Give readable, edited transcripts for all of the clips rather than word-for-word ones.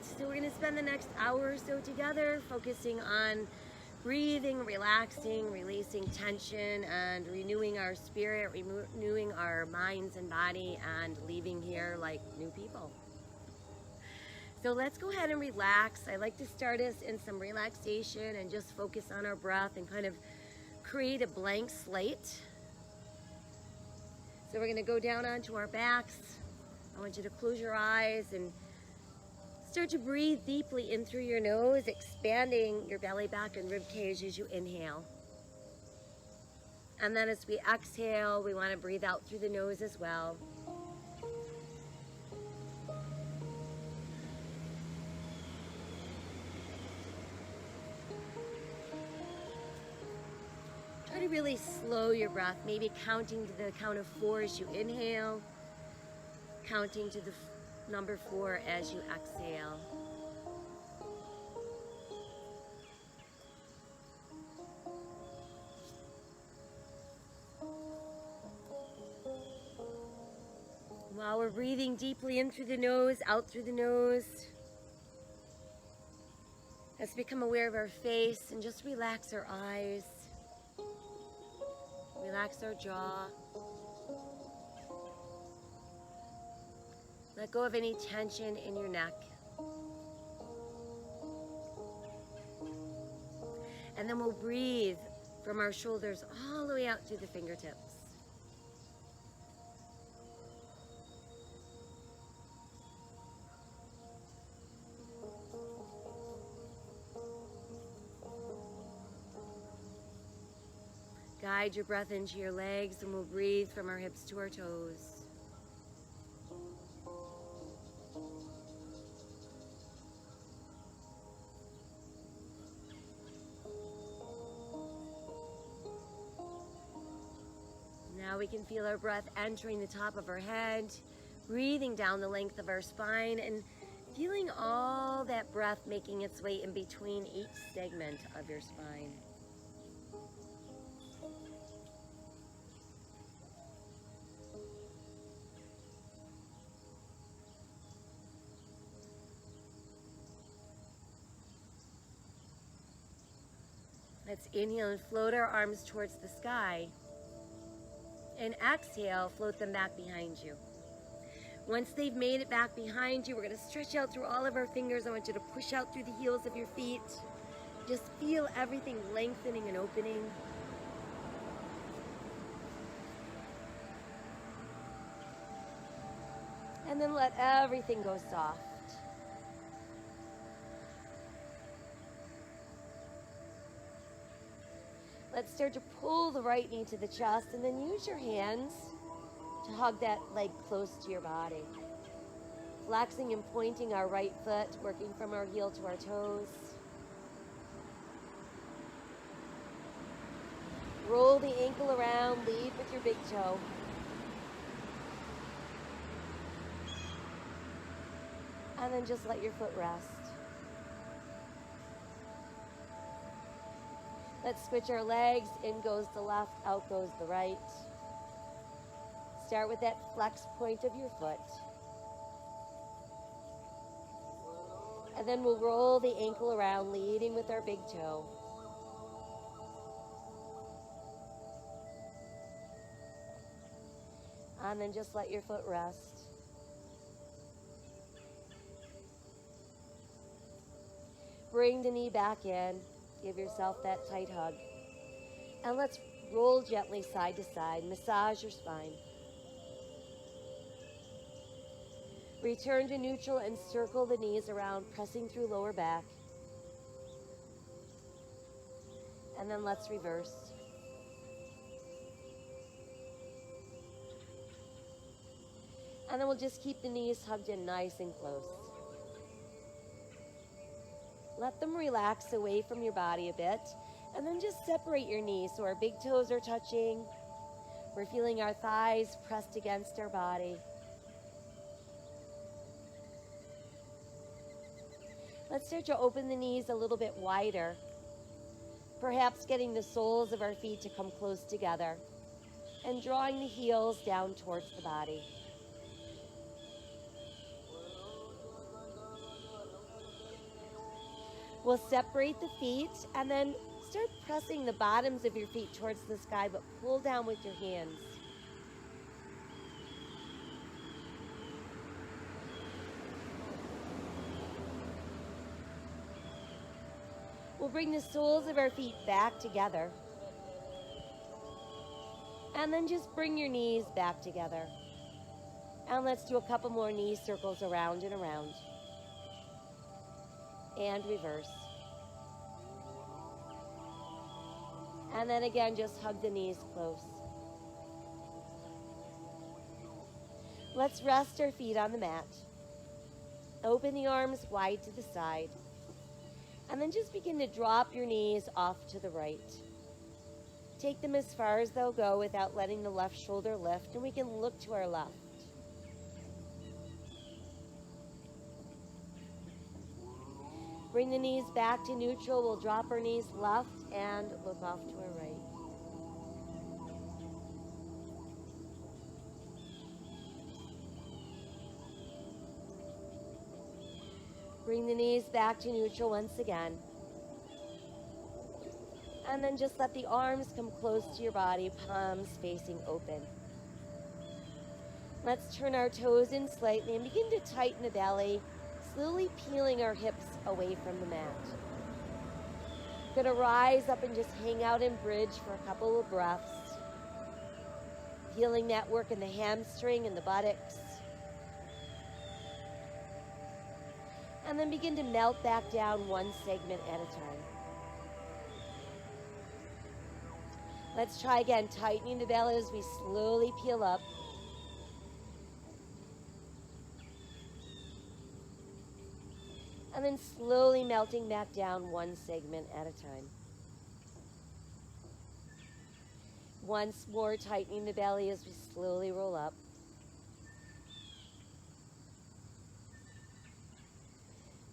right, so we're gonna spend the next hour or so together focusing on breathing, relaxing, releasing tension, and renewing our spirit, renewing our minds and body, and leaving here like new people. So let's go ahead and relax. I like to start us in some relaxation and just focus on our breath and kind of create a blank slate. So we're gonna go down onto our backs. I want you to close your eyes and start to breathe deeply in through your nose, expanding your belly, back, and rib cage as you inhale. And then as we exhale, we want to breathe out through the nose as well. Try to really slow your breath, maybe counting to the count of 4 as you inhale, counting to the number 4 as you exhale. While we're breathing deeply in through the nose, out through the nose, let's become aware of our face and just relax our eyes, relax our jaw. Let go of any tension in your neck. And then we'll breathe from our shoulders all the way out through the fingertips. Guide your breath into your legs, and we'll breathe from our hips to our toes. Now we can feel our breath entering the top of our head, breathing down the length of our spine, and feeling all that breath making its way in between each segment of your spine. Let's inhale and float our arms towards the sky. And exhale, float them back behind you. Once they've made it back behind you, we're going to stretch out through all of our fingers. I want you to push out through the heels of your feet. Just feel everything lengthening and opening. And then let everything go soft. Let's start to pull the right knee to the chest, and then use your hands to hug that leg close to your body. Flexing and pointing our right foot, working from our heel to our toes. Roll the ankle around, lead with your big toe. And then just let your foot rest. Let's switch our legs. In goes the left, out goes the right. Start with that flex point of your foot. And then we'll roll the ankle around, leading with our big toe. And then just let your foot rest. Bring the knee back in. Give yourself that tight hug. And let's roll gently side to side. Massage your spine. Return to neutral and circle the knees around, pressing through lower back. And then let's reverse. And then we'll just keep the knees hugged in nice and close. Let them relax away from your body a bit, and then just separate your knees so our big toes are touching. We're feeling our thighs pressed against our body. Let's start to open the knees a little bit wider, perhaps getting the soles of our feet to come close together, and drawing the heels down towards the body. We'll separate the feet and then start pressing the bottoms of your feet towards the sky, but pull down with your hands. We'll bring the soles of our feet back together. And then just bring your knees back together. And let's do a couple more knee circles around and around. And reverse. And then again, just hug the knees close. Let's rest our feet on the mat. Open the arms wide to the side. And then just begin to drop your knees off to the right. Take them as far as they'll go without letting the left shoulder lift, and we can look to our left. Bring the knees back to neutral. We'll drop our knees left and look off to our right. Bring the knees back to neutral once again. And then just let the arms come close to your body, palms facing open. Let's turn our toes in slightly and begin to tighten the belly, slowly peeling our hips away from the mat. Gonna rise up and just hang out in bridge for a couple of breaths. Feeling that work in the hamstring and the buttocks. And then begin to melt back down one segment at a time. Let's try again, tightening the belly as we slowly peel up. And then slowly melting back down one segment at a time. Once more, tightening the belly as we slowly roll up.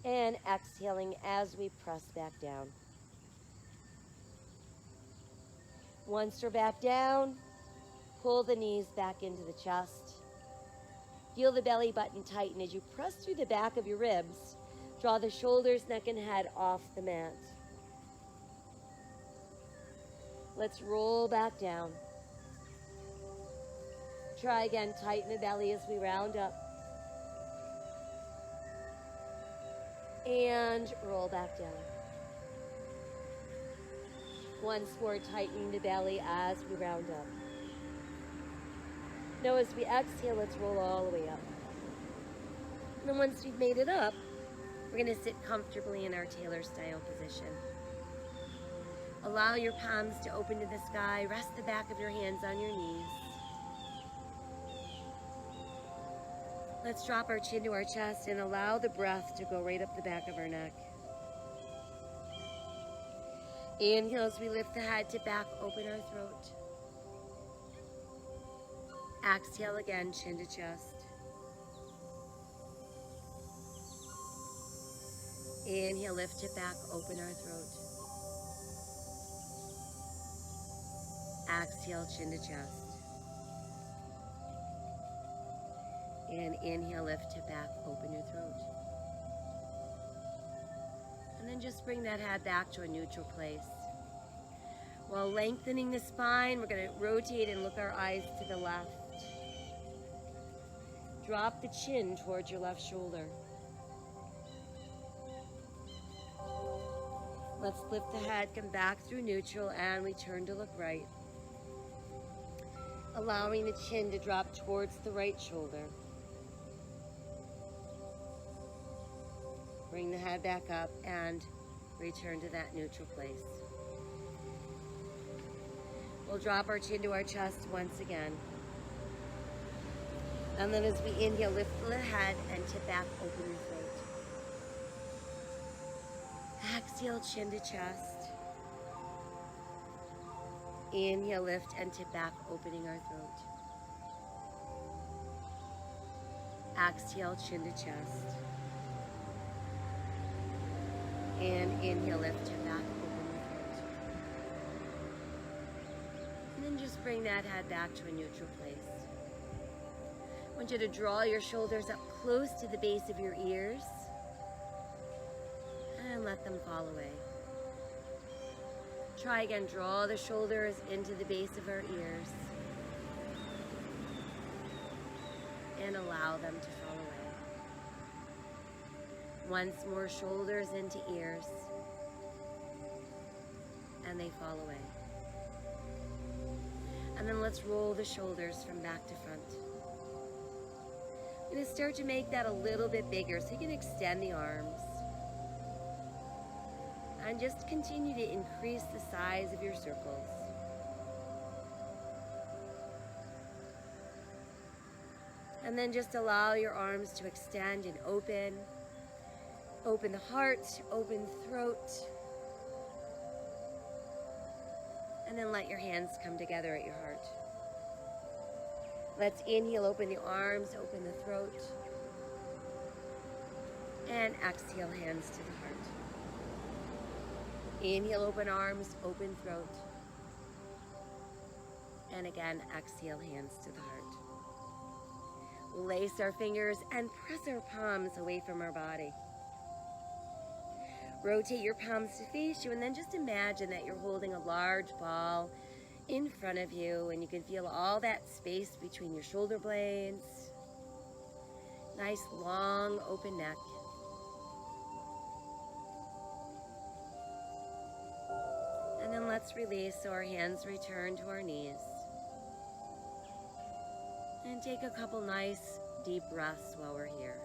And exhaling as we press back down. Once we're back down, pull the knees back into the chest. Feel the belly button tighten as you press through the back of your ribs. Draw the shoulders, neck, and head off the mat. Let's roll back down. Try again, tighten the belly as we round up. And roll back down. Once more, tightening the belly as we round up. Now as we exhale, let's roll all the way up. And then once we've made it up, we're going to sit comfortably in our Taylor style position. Allow your palms to open to the sky. Rest the back of your hands on your knees. Let's drop our chin to our chest and allow the breath to go right up the back of our neck. Inhale as we lift the head to back, open our throat. Exhale again, chin to chest. Inhale, lift it back, open our throat. Exhale, chin to chest. And inhale, lift it back, open your throat. And then just bring that head back to a neutral place. While lengthening the spine, we're going to rotate and look our eyes to the left. Drop the chin towards your left shoulder. Let's lift the head, come back through neutral, and we turn to look right. Allowing the chin to drop towards the right shoulder. Bring the head back up and return to that neutral place. We'll drop our chin to our chest once again. And then as we inhale, lift the head and tip back, open your throat. Exhale, chin to chest. Inhale, lift and tip back, opening our throat. Exhale, chin to chest. And inhale, lift, tip back, open your throat. And then just bring that head back to a neutral place. I want you to draw your shoulders up close to the base of your ears. and let them fall away. Try again, draw the shoulders into the base of our ears and allow them to fall away. Once more, shoulders into ears and they fall away. And then let's roll the shoulders from back to front. I'm going to start to make that a little bit bigger so you can extend the arms. And just continue to increase the size of your circles. And then just allow your arms to extend and open. Open the heart, open throat. And then let your hands come together at your heart. Let's inhale, open the arms, open the throat. And exhale, hands to the heart. Inhale, open arms, open throat. And again, exhale, hands to the heart. Lace our fingers and press our palms away from our body. Rotate your palms to face you, and then just imagine that you're holding a large ball in front of you, and you can feel all that space between your shoulder blades. Nice, long, open neck. And then let's release so our hands return to our knees. And take a couple nice deep breaths while we're here.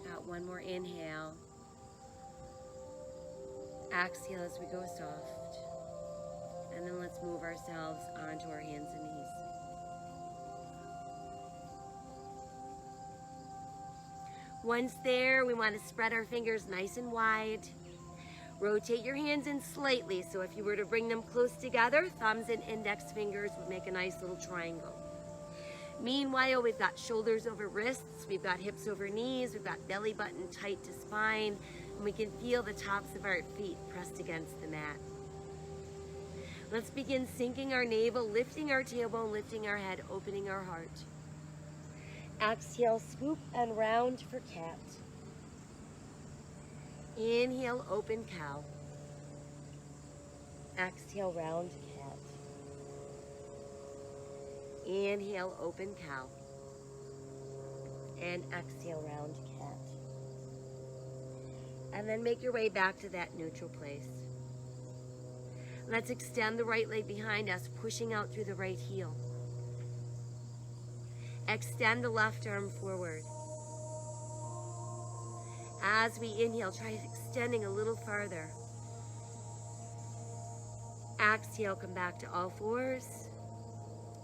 Got one more inhale. Exhale as we go soft. And then let's move ourselves onto our hands and knees. Once there, we want to spread our fingers nice and wide. Rotate your hands in slightly, so if you were to bring them close together, thumbs and index fingers would make a nice little triangle. Meanwhile, we've got shoulders over wrists, we've got hips over knees, we've got belly button tight to spine, and we can feel the tops of our feet pressed against the mat. Let's begin sinking our navel, lifting our tailbone, lifting our head, opening our heart. Exhale, scoop and round for cat. Inhale, open cow. Exhale, round cat. Inhale, open cow. And exhale, round cat. And then make your way back to that neutral place. Let's extend the right leg behind us, pushing out through the right heel. Extend the left arm forward. As we inhale, try extending a little farther. Exhale, come back to all fours.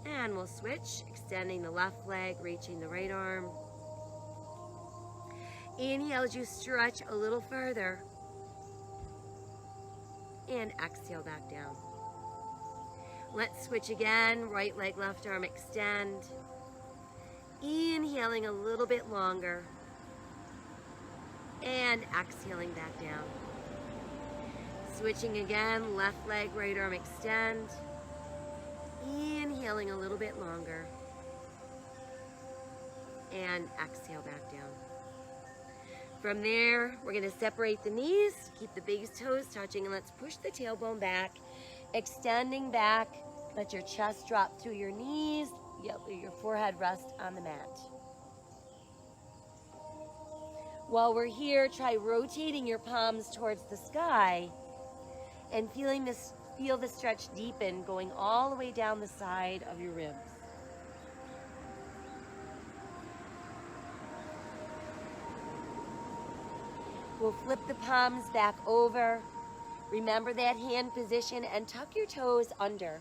And we'll switch, extending the left leg, reaching the right arm. Inhale as you stretch a little further. And exhale back down. Let's switch again, right leg, left arm, extend. Inhaling a little bit longer. And exhaling back down. Switching again, left leg, right arm, extend. Inhaling a little bit longer. And exhale back down. From there, we're going to separate the knees, keep the big toes touching, and let's push the tailbone back, extending back. Let your chest drop through your knees, your forehead rest on the mat. While we're here, try rotating your palms towards the sky and feel the stretch deepen, going all the way down the side of your ribs. We'll flip the palms back over. Remember that hand position and tuck your toes under.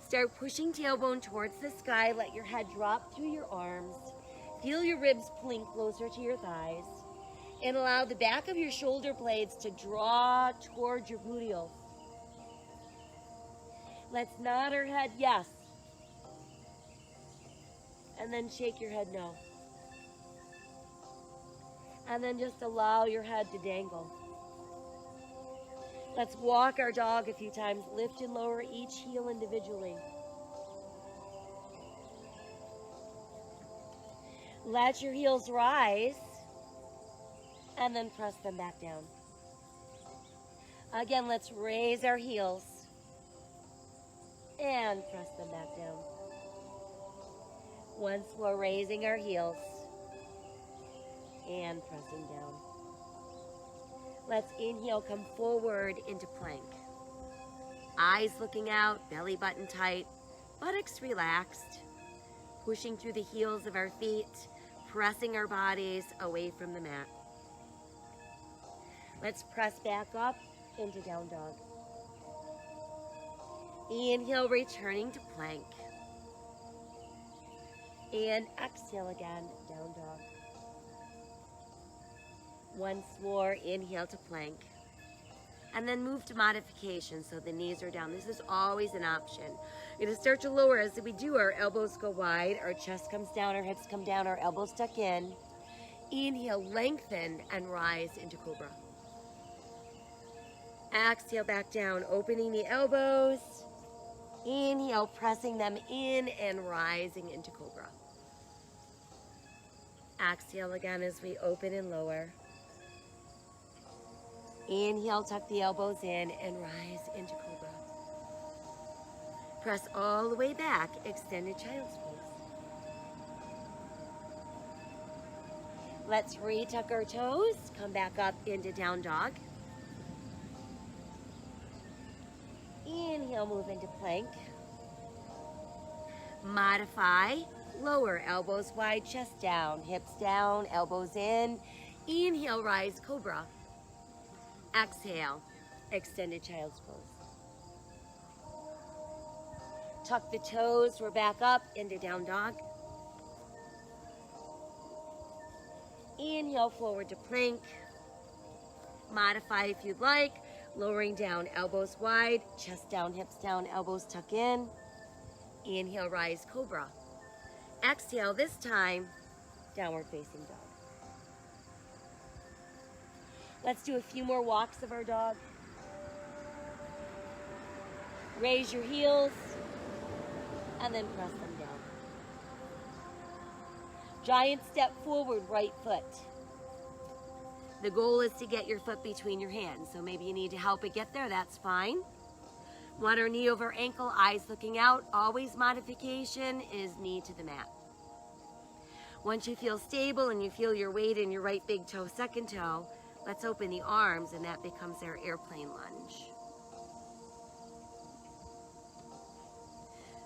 Start pushing tailbone towards the sky. Let your head drop through your arms. Feel your ribs pulling closer to your thighs. And allow the back of your shoulder blades to draw towards your gluteals. Let's nod our head yes. And then shake your head no. And then just allow your head to dangle. Let's walk our dog a few times. Lift and lower each heel individually. Let your heels rise and then press them back down. Again, let's raise our heels and press them back down. Once more, raising our heels and pressing down. Let's inhale, come forward into plank. Eyes looking out, belly button tight, buttocks relaxed, pushing through the heels of our feet, pressing our bodies away from the mat. Let's press back up into down dog. Inhale, returning to plank. And exhale again, down dog. Once more, inhale to plank. And then move to modification so the knees are down. This is always an option. We're going to start to lower as we do. Our elbows go wide, our chest comes down, our hips come down, our elbows tuck in. Inhale, lengthen and rise into cobra. Exhale back down, opening the elbows. Inhale, pressing them in and rising into cobra. Exhale again as we open and lower. Inhale, tuck the elbows in and rise into cobra. Press all the way back, extended child's pose. Let's retuck our toes, come back up into down dog. Inhale, move into plank. Modify, lower, elbows wide, chest down, hips down, elbows in. Inhale, rise, cobra. Exhale, extended child's pose. Tuck the toes, we're back up into down dog. Inhale, forward to plank. Modify if you'd like. Lowering down, elbows wide, chest down, hips down, elbows tuck in. Inhale, rise, cobra. Exhale, this time, downward facing dog. Let's do a few more walks of our dog. Raise your heels and then press them down. Giant step forward, right foot. The goal is to get your foot between your hands, so maybe you need to help it get there, that's fine. Want our knee over ankle, eyes looking out. Always modification is knee to the mat. Once you feel stable and you feel your weight in your right big toe, second toe, let's open the arms and that becomes our airplane lunge.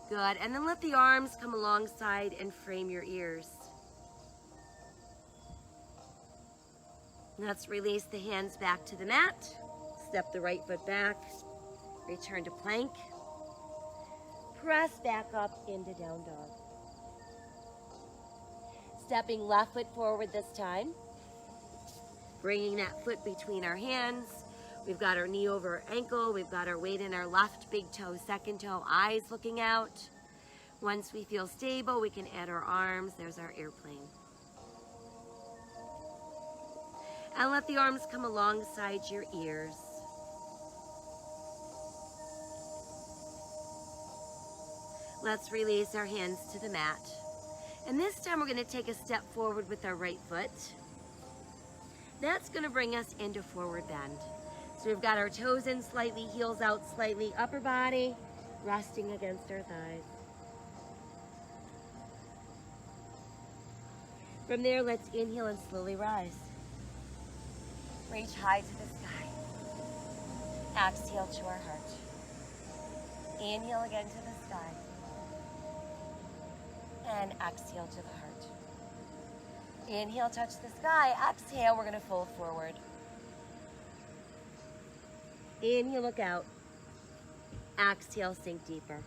Good, and then let the arms come alongside and frame your ears. Let's release the hands back to the mat. Step the right foot back. Return to plank. Press back up into down dog. Stepping left foot forward this time. Bringing that foot between our hands. We've got our knee over our ankle. We've got our weight in our left big toe, second toe, eyes looking out. Once we feel stable, we can add our arms. There's our airplane. And let the arms come alongside your ears. Let's release our hands to the mat. And this time we're going to take a step forward with our right foot. That's going to bring us into forward bend. So we've got our toes in slightly, heels out slightly, upper body resting against our thighs. From there, let's inhale and slowly rise. Reach high to the sky. Exhale to our heart. Inhale again to the sky. And exhale to the heart. Inhale, touch the sky. Exhale, we're going to fold forward. Inhale, look out. Exhale, sink deeper.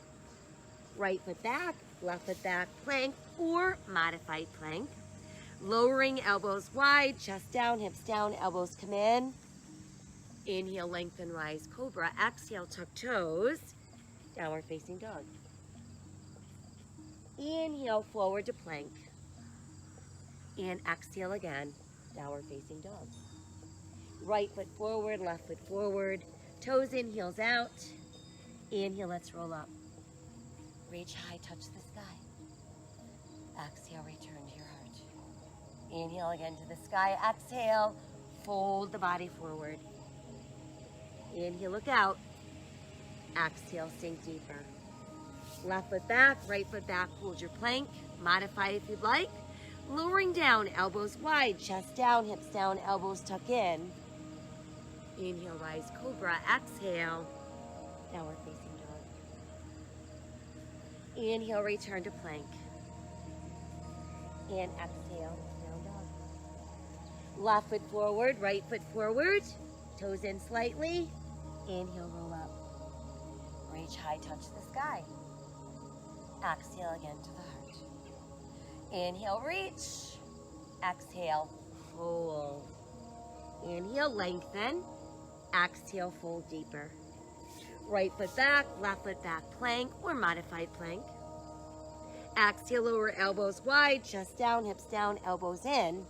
Right foot back, left foot back, plank or modified plank. Lowering, elbows wide, chest down, hips down, elbows come in. Inhale, lengthen, rise, cobra. Exhale, tuck toes, downward facing dog. Inhale, forward to plank. And exhale again, downward facing dog. Right foot forward, left foot forward, toes in, heels out. Inhale, let's roll up. Reach high, touch the sky. Exhale, return to your heart. Inhale again to the sky. Exhale, fold the body forward. Inhale, look out. Exhale, sink deeper. Left foot back, right foot back, hold your plank. Modify if you'd like. Lowering down, elbows wide, chest down, hips down, elbows tuck in. Inhale, rise, cobra. Exhale, downward facing dog. Inhale, return to plank. And exhale, down dog. Left foot forward, right foot forward. Toes in slightly. Inhale, roll up. Reach high, touch the sky. Exhale again to the heart. Inhale, reach. Exhale, fold. Inhale, lengthen. Exhale, fold deeper. Right foot back, left foot back, plank or modified plank. Exhale, lower elbows wide, chest down, hips down, elbows in.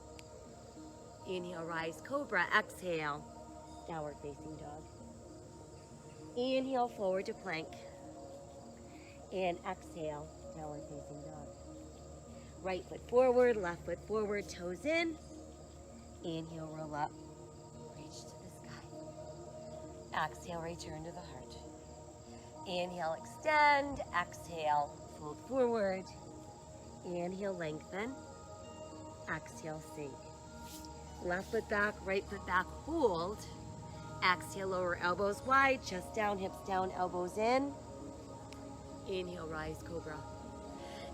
Inhale, rise, cobra. Exhale, downward facing dog. Inhale, forward to plank. And exhale, downward facing dog. Right foot forward, left foot forward, toes in. Inhale, roll up. Reach to the sky. Exhale, return to the heart. Inhale, extend. Exhale, fold forward. Inhale, lengthen. Exhale, sink. Left foot back, right foot back, hold. Exhale, lower elbows wide, chest down, hips down, elbows in. Inhale, rise, cobra.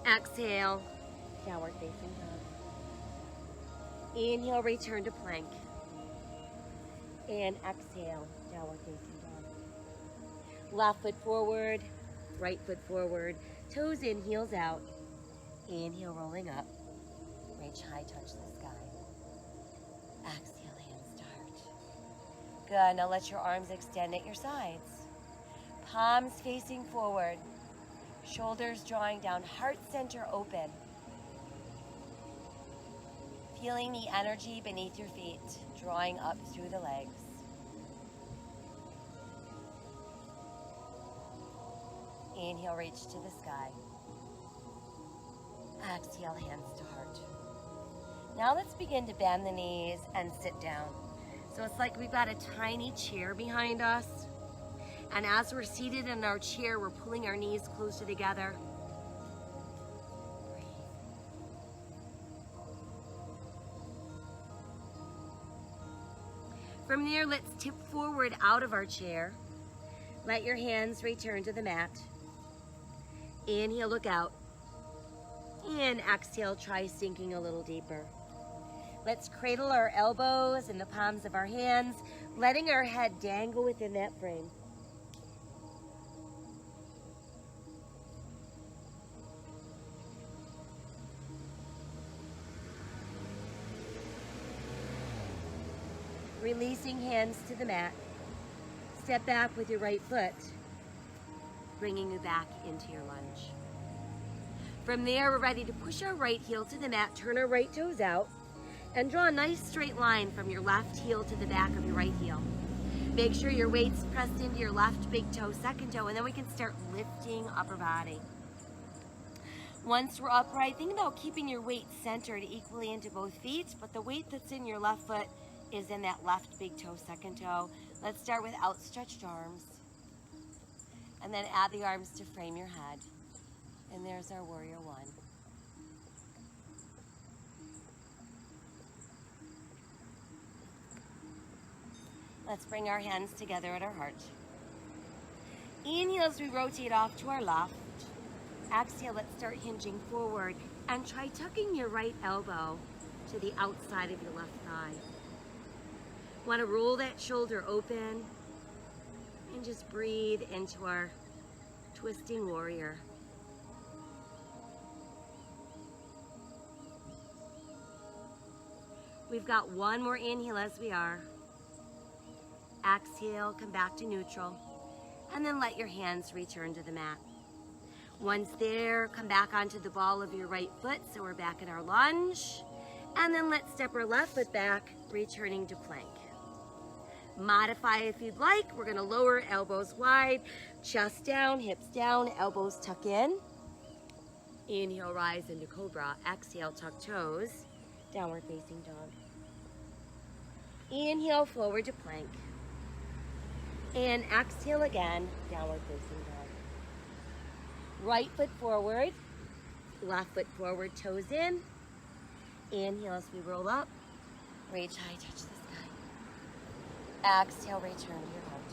Exhale, downward facing dog. Inhale, return to plank. And exhale, downward facing dog. Left foot forward, right foot forward, toes in, heels out. Inhale, rolling up. Reach high, touch the sky. Exhale, hands to heart. Good, now let your arms extend at your sides. Palms facing forward. Shoulders drawing down, heart center open. Feeling the energy beneath your feet, drawing up through the legs. Inhale, reach to the sky. Exhale, hands to heart. Now let's begin to bend the knees and sit down. So it's like we've got a tiny chair behind us. And as we're seated in our chair, we're pulling our knees closer together. From there, let's tip forward out of our chair. Let your hands return to the mat. Inhale, look out. And exhale, try sinking a little deeper. Let's cradle our elbows in the palms of our hands, letting our head dangle within that frame. Releasing hands to the mat. Step back with your right foot, bringing you back into your lunge. From there, we're ready to push our right heel to the mat, turn our right toes out, and draw a nice straight line from your left heel to the back of your right heel. Make sure your weight's pressed into your left big toe, second toe, and then we can start lifting upper body. Once we're upright, think about keeping your weight centered equally into both feet, but the weight that's in your left foot is in that left big toe, second toe. Let's start with outstretched arms, and then add the arms to frame your head. And there's our warrior one. Let's bring our hands together at our heart. Inhale as we rotate off to our left. Exhale, let's start hinging forward and try tucking your right elbow to the outside of your left thigh. Want to roll that shoulder open and just breathe into our twisting warrior. We've got one more inhale as we are. Exhale, come back to neutral, and then let your hands return to the mat. Once there, come back onto the ball of your right foot, so we're back in our lunge, and then let's step our left foot back, returning to plank. Modify if you'd like. We're gonna lower elbows wide, chest down, hips down, elbows tuck in. Inhale, rise into cobra. Exhale, tuck toes downward facing dog. Inhale, forward to plank. And exhale again, downward facing dog. Right foot forward, left foot forward, toes in. Inhale as we roll up. Reach high, touch the sky. Exhale, return to your heart.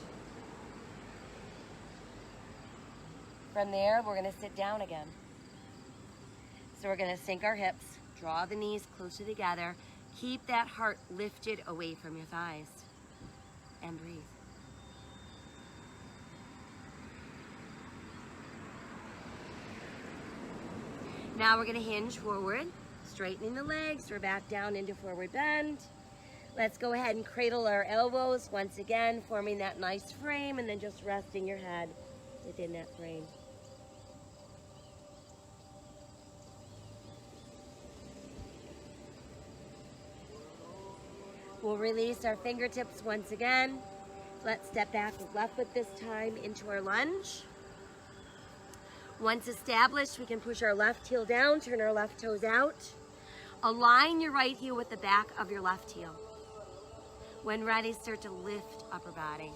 From there, we're going to sit down again. So we're going to sink our hips, draw the knees closer together, keep that heart lifted away from your thighs, and breathe. Now we're going to hinge forward, straightening the legs. We're back down into forward bend. Let's go ahead and cradle our elbows once again, forming that nice frame, and then just resting your head within that frame. We'll release our fingertips once again. Let's step back with left foot this time into our lunge. Once established, we can push our left heel down, turn our left toes out. Align your right heel with the back of your left heel. When ready, start to lift upper body.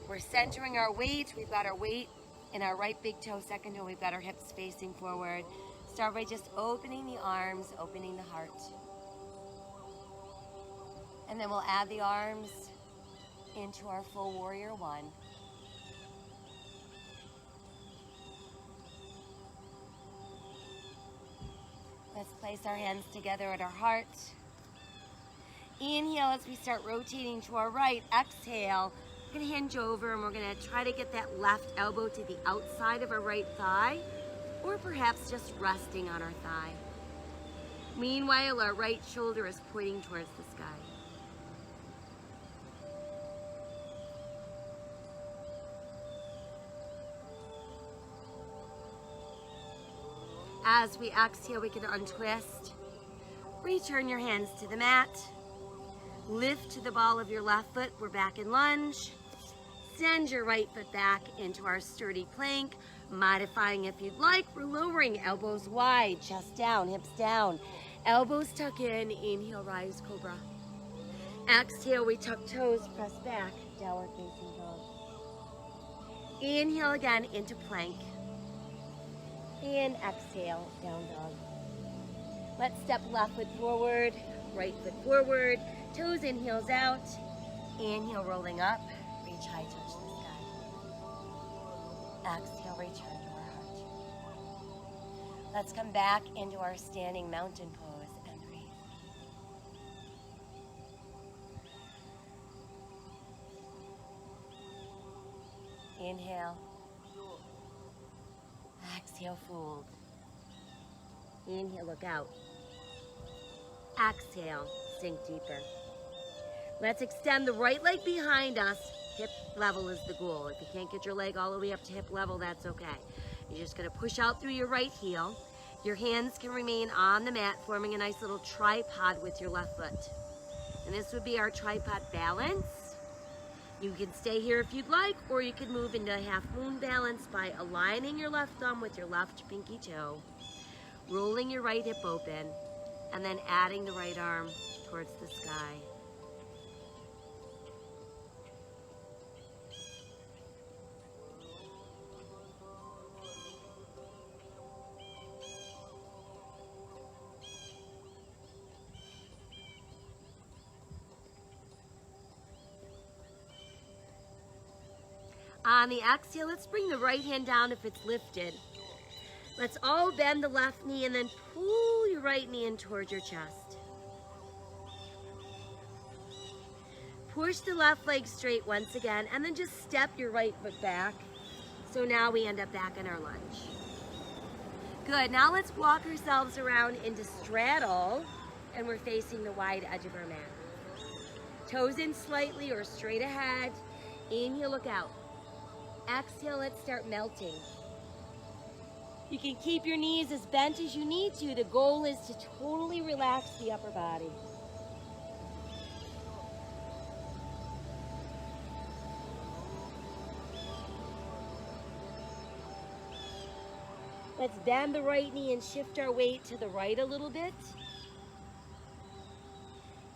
We're centering our weight. We've got our weight in our right big toe, second toe. We've got our hips facing forward. Start by just opening the arms, opening the heart. And then we'll add the arms into our full warrior one. Let's place our hands together at our heart. Inhale as we start rotating to our right. Exhale, we're gonna hinge over and we're gonna try to get that left elbow to the outside of our right thigh, or perhaps just resting on our thigh. Meanwhile, our right shoulder is pointing towards the sky. As we exhale, we can untwist. Return your hands to the mat. Lift to the ball of your left foot. We're back in lunge. Send your right foot back into our sturdy plank. Modifying if you'd like. We're lowering elbows wide, chest down, hips down. Elbows tuck in. Inhale, rise, cobra. Exhale, we tuck toes, press back, downward facing dog. Inhale again into plank. And exhale, down dog. Let's step left foot forward, right foot forward, toes in, heels out. Inhale, rolling up, reach high, touch the sky. Exhale, return to our heart. Let's come back into our standing mountain pose and breathe. Inhale. Exhale, fold. Inhale, look out. Exhale, sink deeper. Let's extend the right leg behind us. Hip level is the goal. If you can't get your leg all the way up to hip level, that's okay. You're just gonna push out through your right heel. Your hands can remain on the mat, forming a nice little tripod with your left foot. And this would be our tripod balance. You can stay here if you'd like, or you can move into half moon balance by aligning your left thumb with your left pinky toe, rolling your right hip open, and then adding the right arm towards the sky. On the exhale, let's bring the right hand down if it's lifted. Let's all bend the left knee and then pull your right knee in towards your chest. Push the left leg straight once again, and then just step your right foot back. So now we end up back in our lunge. Good, now let's walk ourselves around into straddle, and we're facing the wide edge of our mat. Toes in slightly or straight ahead. Inhale, look out. Exhale, let's start melting. You can keep your knees as bent as you need to. The goal is to totally relax the upper body. Let's bend the right knee and shift our weight to the right a little bit.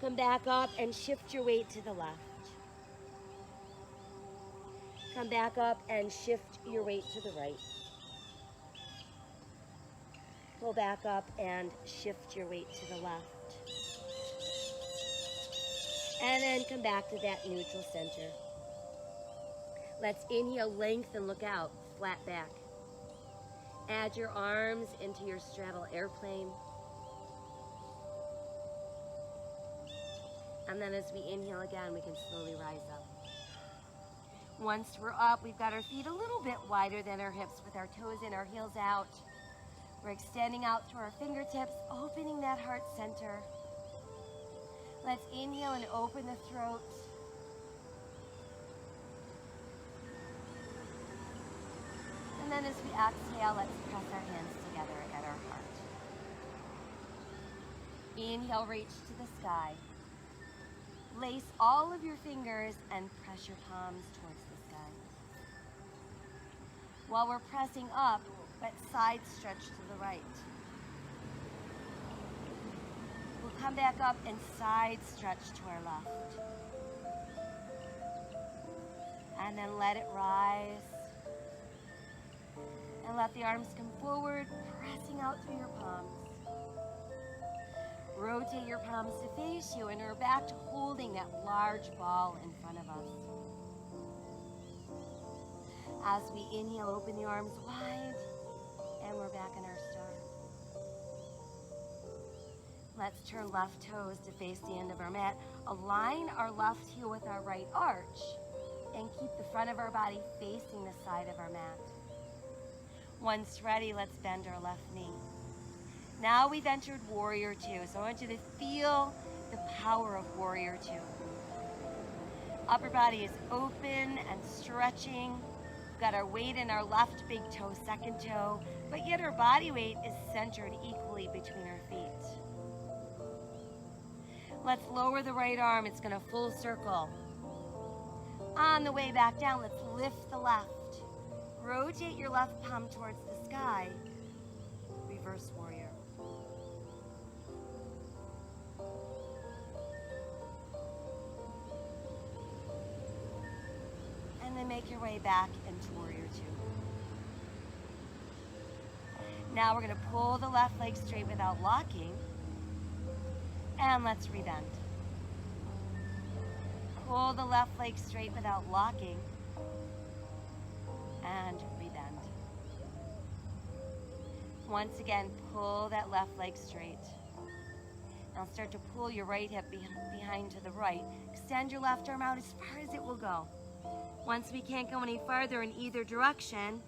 Come back up and shift your weight to the left. Come back up and shift your weight to the right. Pull back up and shift your weight to the left. And then come back to that neutral center. Let's inhale, lengthen, look out, flat back. Add your arms into your straddle airplane. And then as we inhale again, we can slowly rise up. Once we're up, we've got our feet a little bit wider than our hips with our toes in, our heels out. We're extending out through our fingertips, opening that heart center. Let's inhale and open the throat. And then as we exhale, let's press our hands together at our heart. Inhale, reach to the sky. Lace all of your fingers and press your palms towards the sky. While we're pressing up, let's side stretch to the right. We'll come back up and side stretch to our left. And then let it rise. And let the arms come forward, pressing out through your palms. Rotate your palms to face you, and we're back to holding that large ball in front of us. As we inhale, open the arms wide, and we're back in our star. Let's turn left toes to face the end of our mat. Align our left heel with our right arch, and keep the front of our body facing the side of our mat. Once ready, let's bend our left knee. Now we've entered Warrior Two, so I want you to feel the power of Warrior Two. Upper body is open and stretching. We've got our weight in our left big toe, second toe, but yet our body weight is centered equally between our feet. Let's lower the right arm. It's going to full circle. On the way back down, let's lift the left. Rotate your left palm towards the sky. Reverse Warrior. And then make your way back into Warrior Two. Now we're going to pull the left leg straight without locking. And let's rebend. Pull the left leg straight without locking. And rebend. Once again, pull that left leg straight. Now start to pull your right hip behind to the right. Extend your left arm out as far as it will go. Once we can't go any farther in either direction,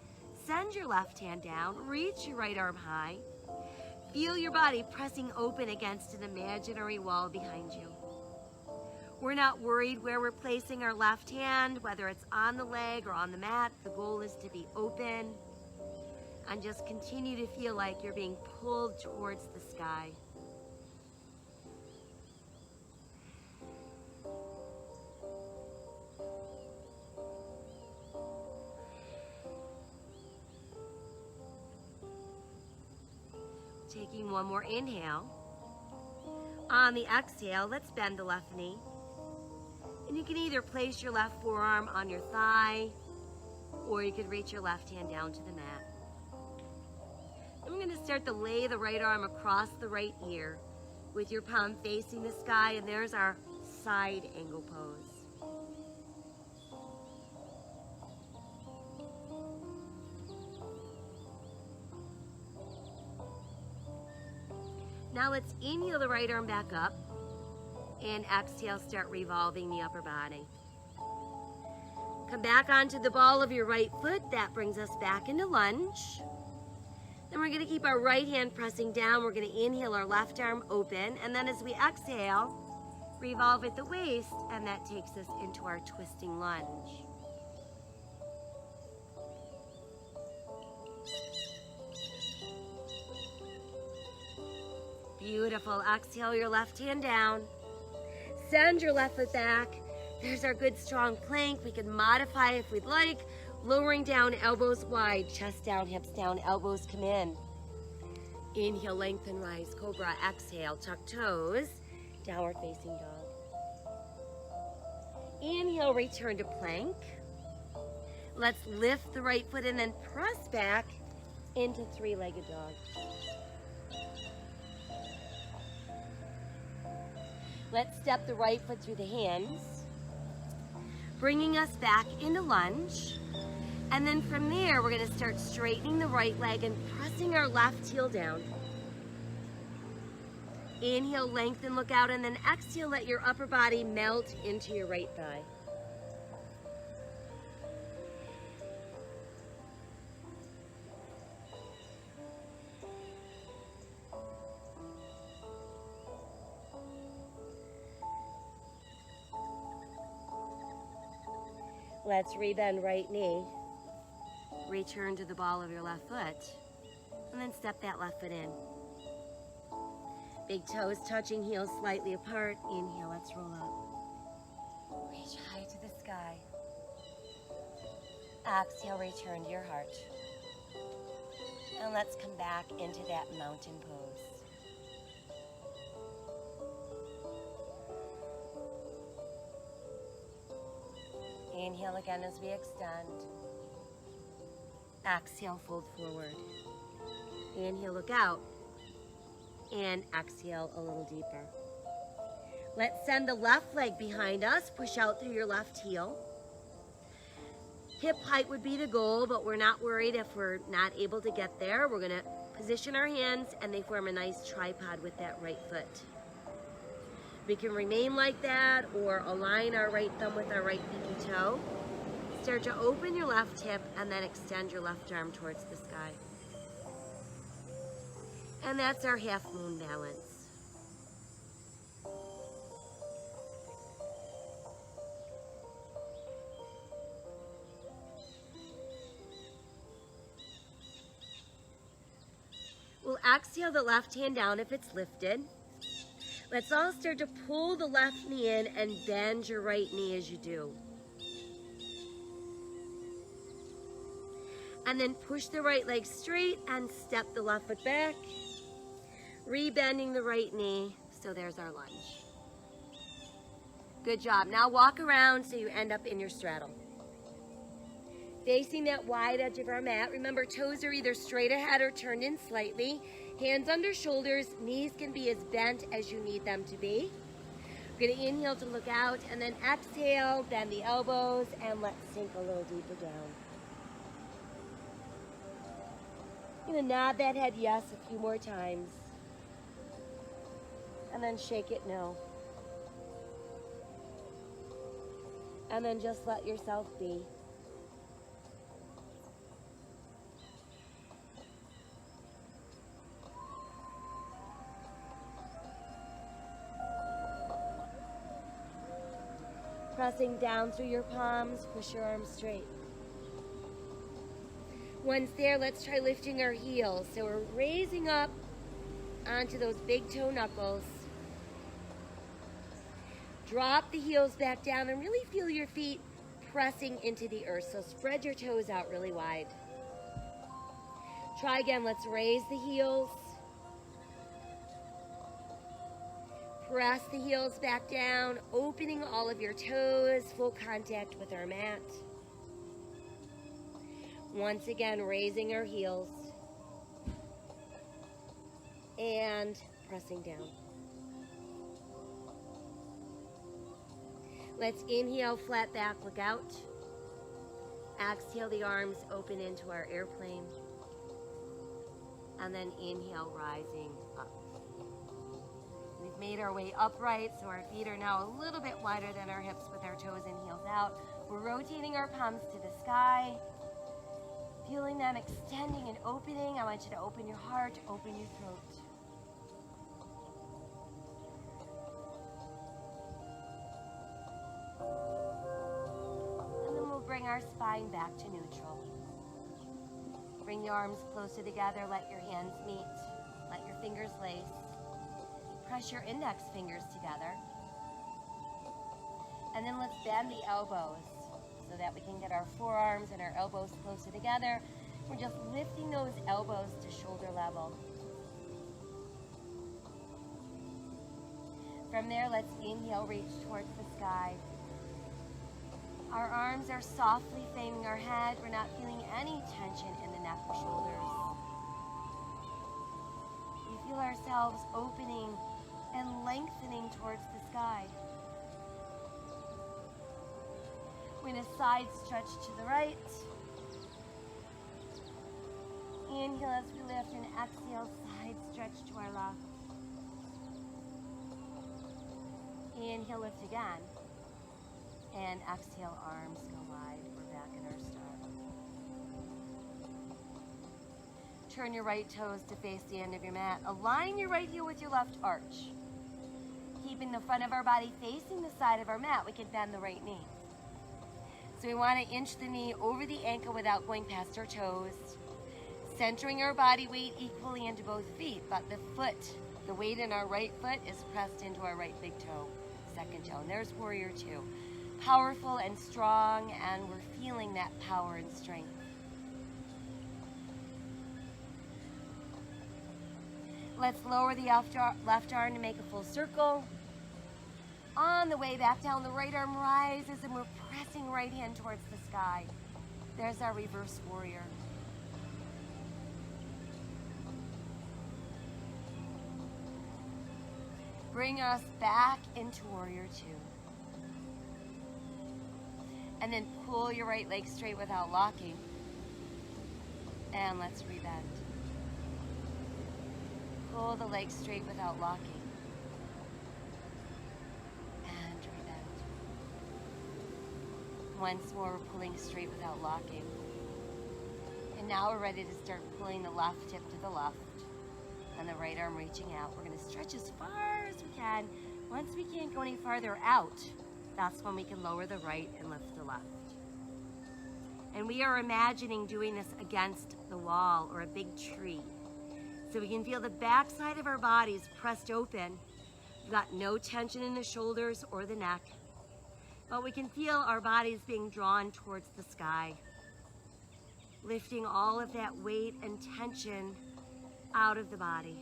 send your left hand down, reach your right arm high. Feel your body pressing open against an imaginary wall behind you. We're not worried where we're placing our left hand, whether it's on the leg or on the mat. The goal is to be open and just continue to feel like you're being pulled towards the sky. Taking one more inhale. On the exhale, let's bend the left knee. And you can either place your left forearm on your thigh, or you could reach your left hand down to the mat. I'm going to start to lay the right arm across the right ear with your palm facing the sky, and there's our side angle pose. Now let's inhale the right arm back up, and exhale, start revolving the upper body. Come back onto the ball of your right foot. That brings us back into lunge. Then we're going to keep our right hand pressing down. We're going to inhale our left arm open, and then as we exhale, revolve at the waist, and that takes us into our twisting lunge. Beautiful. Exhale your left hand down. Send your left foot back. There's our good strong plank. We can modify if we'd like. Lowering down, elbows wide, chest down, hips down, elbows come in. Inhale, lengthen, rise, cobra. Exhale, tuck toes. downward facing dog. Inhale, return to plank. Let's lift the right foot and then press back into three-legged dog. Let's step the right foot through the hands, bringing us back into lunge. And then from there, we're going to start straightening the right leg and pressing our left heel down. Inhale, lengthen, look out, and then exhale, let your upper body melt into your right thigh. Let's rebend right knee. Return to the ball of your left foot. And then step that left foot in. Big toes touching, heels slightly apart. Inhale, let's roll up. Reach high to the sky. Exhale, return to your heart. And let's come back into that mountain pose. Inhale again as we extend. Exhale, fold forward. Inhale, look out. And exhale a little deeper. Let's send the left leg behind us. Push out through your left heel. Hip height would be the goal, but we're not worried if we're not able to get there. We're going to position our hands and they form a nice tripod with that right foot. We can remain like that or align our right thumb with our right pinky toe. Start to open your left hip and then extend your left arm towards the sky. And that's our half moon balance. We'll exhale the left hand down if it's lifted. Let's all start to pull the left knee in and bend your right knee as you do. And then push the right leg straight and step the left foot back, rebending the right knee. So there's our lunge. Good job. Now walk around so you end up in your straddle. Facing that wide edge of our mat. Remember, toes are either straight ahead or turned in slightly. Hands under shoulders, knees can be as bent as you need them to be. We're going to inhale to look out and then exhale, bend the elbows, and let's sink a little deeper down. You're going to nod that head yes a few more times. And then shake it no. And then just let yourself be. Pressing down through your palms, push your arms straight. Once there, let's try lifting our heels. So we're raising up onto those big toe knuckles. Drop the heels back down and really feel your feet pressing into the earth. So spread your toes out really wide. Try again, let's raise the heels. Press the heels back down, opening all of your toes, full contact with our mat. Once again, raising our heels and pressing down. Let's inhale, flat back, look out. Exhale, the arms open into our airplane. And then inhale, rising up. We've made our way upright, so our feet are now a little bit wider than our hips with our toes and heels out. We're rotating our palms to the sky, feeling them extending and opening. I want you to open your heart, open your throat. And then we'll bring our spine back to neutral. Bring the arms closer together, let your hands meet, let your fingers lace. Press your index fingers together. And then let's bend the elbows so that we can get our forearms and our elbows closer together. We're just lifting those elbows to shoulder level. From there, let's inhale, reach towards the sky. Our arms are softly framing our head. We're not feeling any tension in the neck or shoulders. We feel ourselves opening and lengthening towards the sky. We're going to side stretch to the right. Inhale as we lift and exhale, side stretch to our left. Inhale, lift again. And exhale, arms go wide. We're back in our start. Turn your right toes to face the end of your mat. Align your right heel with your left arch. Keeping the front of our body facing the side of our mat, we can bend the right knee. So we want to inch the knee over the ankle without going past our toes. Centering our body weight equally into both feet, but the weight in our right foot is pressed into our right big toe, second toe. And there's warrior two. Powerful and strong, and we're feeling that power and strength. Let's lower the left arm to make a full circle. On the way back down, the right arm rises and we're pressing right hand towards the sky. There's our reverse warrior. Bring us back into warrior two. And then pull your right leg straight without locking. And let's rebend. Pull the leg straight without locking. And rebend. Once more, we're pulling straight without locking. And now we're ready to start pulling the left hip to the left. And the right arm reaching out. We're going to stretch as far as we can. Once we can't go any farther out, that's when we can lower the right and lift the left. And we are imagining doing this against the wall or a big tree. So we can feel the back side of our bodies pressed open. We've got no tension in the shoulders or the neck. But we can feel our bodies being drawn towards the sky. Lifting all of that weight and tension out of the body.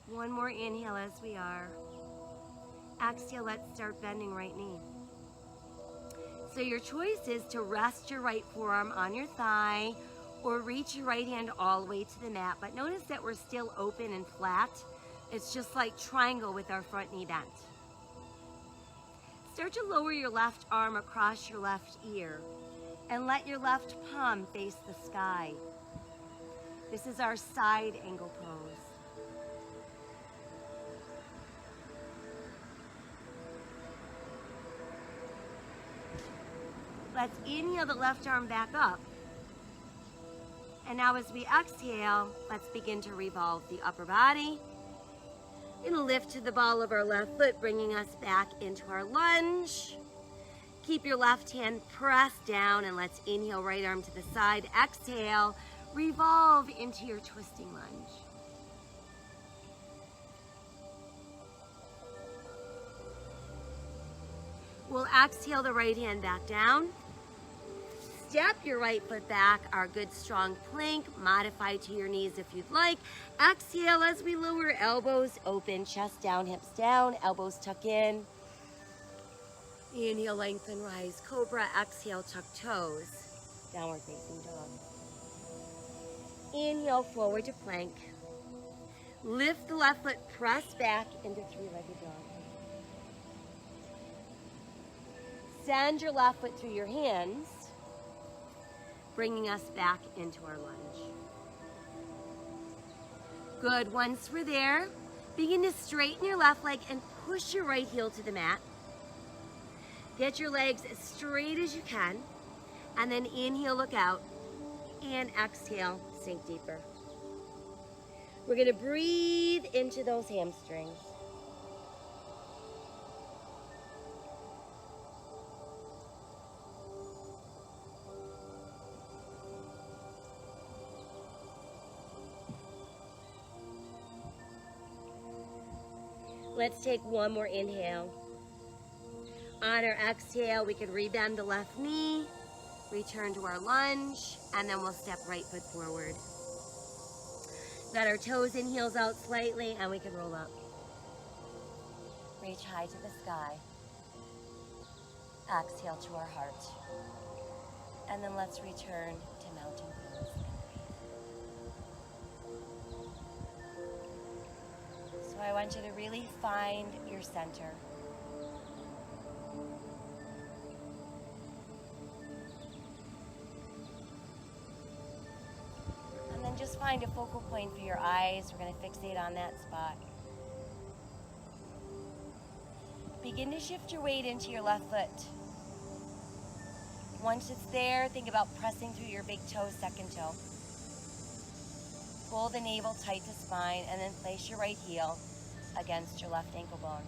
One more inhale as we are. Exhale, let's start bending right knee. So your choice is to rest your right forearm on your thigh or reach your right hand all the way to the mat. But notice that we're still open and flat. It's just like triangle with our front knee bent. Start to lower your left arm across your left ear and let your left palm face the sky. This is our side angle pose. Let's inhale the left arm back up. And now as we exhale, let's begin to revolve the upper body. We're going to lift to the ball of our left foot, bringing us back into our lunge. Keep your left hand pressed down and let's inhale, right arm to the side. Exhale, revolve into your twisting lunge. We'll exhale the right hand back down. Step your right foot back, our good strong plank. Modify to your knees if you'd like. Exhale as we lower elbows open, chest down, hips down, elbows tuck in. Inhale, lengthen, rise, cobra. Exhale, tuck toes, downward facing dog. Inhale, forward to plank. Lift the left foot, press back into three-legged dog. Send your left foot through your hands, bringing us back into our lunge. Good, once we're there, begin to straighten your left leg and push your right heel to the mat. Get your legs as straight as you can, and then inhale, look out, and exhale, sink deeper. We're gonna breathe into those hamstrings. Let's take one more inhale. On our exhale, we can rebend the left knee, return to our lunge, and then we'll step right foot forward. Let our toes and heels out slightly, and we can roll up. Reach high to the sky. Exhale to our heart. And then let's return to mountain pose. So I want you to really find your center. And then just find a focal point for your eyes. We're going to fixate on that spot. Begin to shift your weight into your left foot. Once it's there, think about pressing through your big toe, second toe. Pull the navel tight to spine, and then place your right heel against your left ankle bone.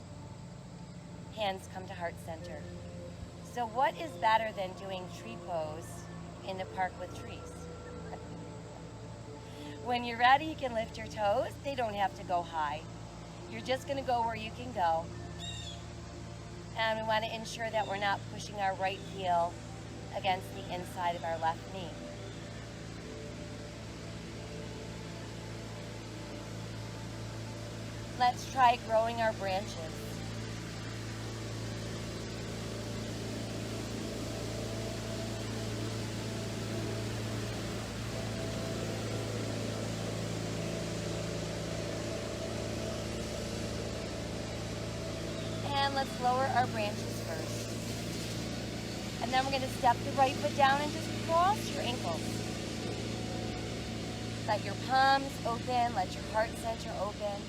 Hands come to heart center. So what is better than doing tree pose in the park with trees? When you're ready, you can lift your toes. They don't have to go high. You're just going to go where you can go. And we want to ensure that we're not pushing our right heel against the inside of our left knee. Let's try growing our branches. And let's lower our branches first. And then we're going to step the right foot down and just cross your ankles. Let your palms open, let your heart center open.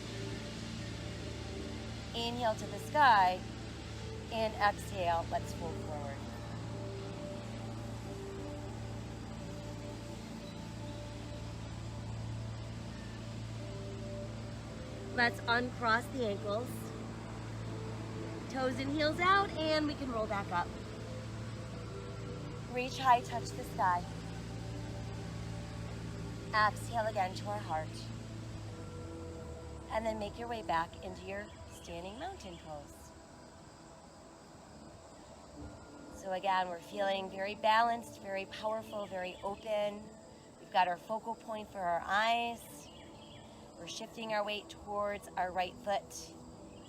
Inhale to the sky, and exhale, let's fold forward. Let's uncross the ankles. Toes and heels out, and we can roll back up. Reach high, touch the sky. Exhale again to our heart. And then make your way back into your standing mountain pose. So again, we're feeling very balanced, very powerful, very open. We've got our focal point for our eyes. We're shifting our weight towards our right foot,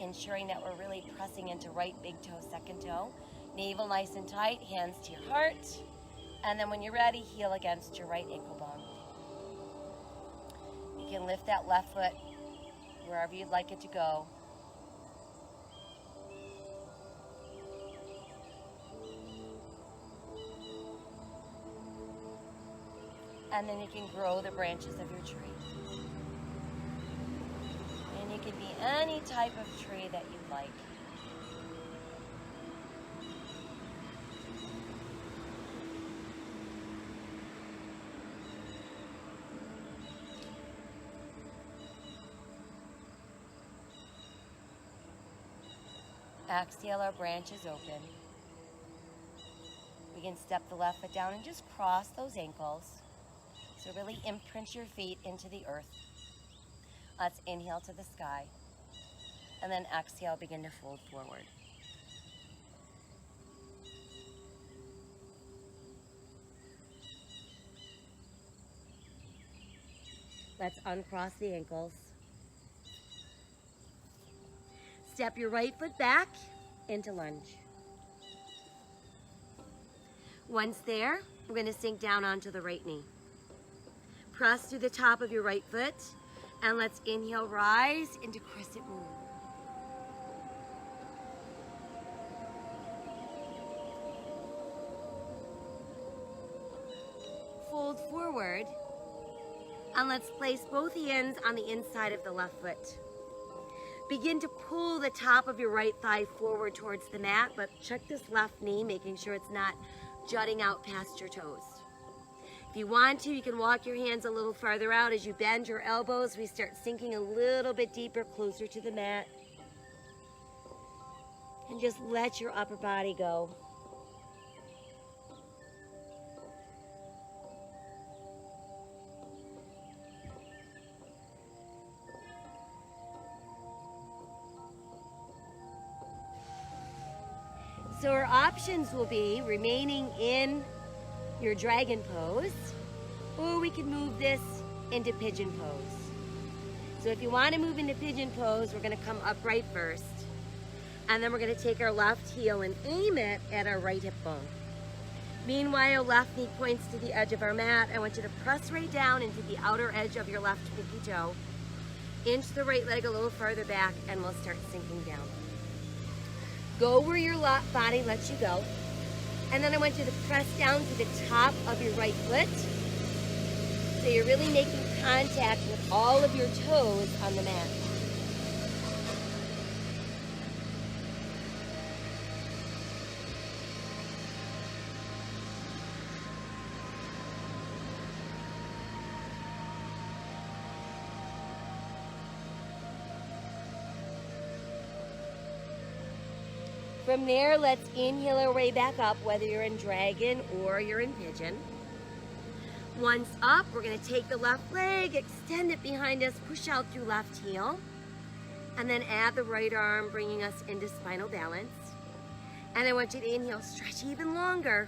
ensuring that we're really pressing into right big toe, second toe. Navel nice and tight, hands to your heart. And then when you're ready, heel against your right ankle bone. You can lift that left foot wherever you'd like it to go. And then you can grow the branches of your tree. And you can be any type of tree that you'd like. Exhale, our branches open. We can step the left foot down and just cross those ankles. So really imprint your feet into the earth. Let's inhale to the sky. And then exhale, begin to fold forward. Let's uncross the ankles. Step your right foot back into lunge. Once there, we're going to sink down onto the right knee. Press through the top of your right foot, and let's inhale, rise into crescent moon. Fold forward, and let's place both hands on the inside of the left foot. Begin to pull the top of your right thigh forward towards the mat, but check this left knee, making sure it's not jutting out past your toes. If you want to, you can walk your hands a little farther out. As you bend your elbows, we start sinking a little bit deeper, closer to the mat. And just let your upper body go. So our options will be remaining in your dragon pose, or we can move this into pigeon pose. So if you want to move into pigeon pose, we're going to come upright first, and then we're going to take our left heel and aim it at our right hip bone. Meanwhile, left knee points to the edge of our mat. I want you to press right down into the outer edge of your left pinky toe. Inch the right leg a little farther back, and we'll start sinking down. Go where your body lets you go. And then I want you to press down to the top of your right foot. So you're really making contact with all of your toes on the mat. From there, let's inhale our way back up, whether you're in dragon or you're in pigeon. Once up, we're going to take the left leg, extend it behind us, push out through left heel, and then add the right arm, bringing us into spinal balance. And I want you to inhale, stretch even longer.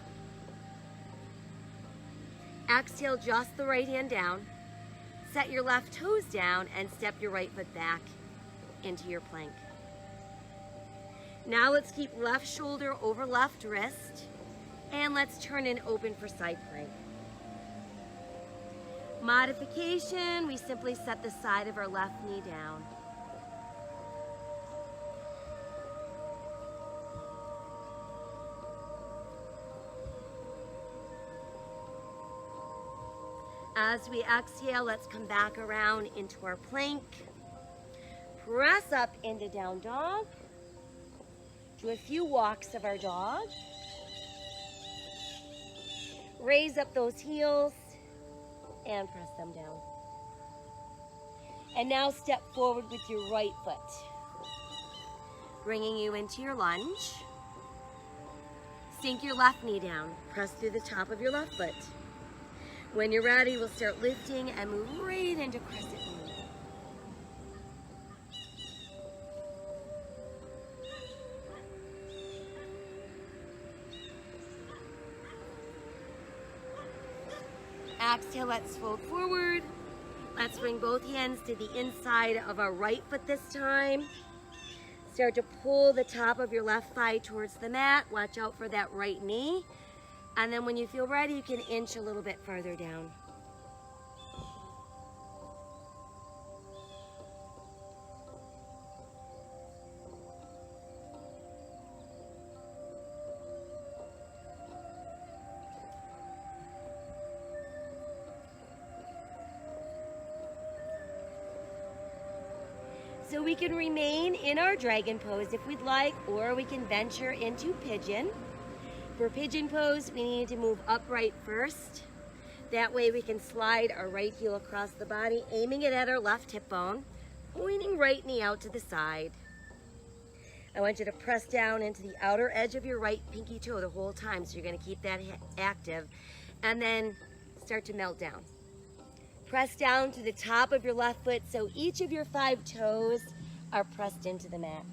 Exhale, just the right hand down. Set your left toes down and step your right foot back into your plank. Now let's keep left shoulder over left wrist, and let's turn and open for side plank. Modification, we simply set the side of our left knee down. As we exhale, let's come back around into our plank. Press up into down dog. Do a few walks of our dog. Raise up those heels and press them down. And now step forward with your right foot, bringing you into your lunge. Sink your left knee down. Press through the top of your left foot. When you're ready, we'll start lifting and move right into crescent moon. Exhale, let's fold forward. Let's bring both hands to the inside of our right foot this time. Start to pull the top of your left thigh towards the mat. Watch out for that right knee. And then when you feel ready, you can inch a little bit farther down. So we can remain in our dragon pose if we'd like, or we can venture into pigeon. For pigeon pose, we need to move upright first. That way we can slide our right heel across the body, aiming it at our left hip bone, pointing right knee out to the side. I want you to press down into the outer edge of your right pinky toe the whole time, so you're going to keep that active, and then start to melt down. Press down to the top of your left foot so each of your 5 toes are pressed into the mat.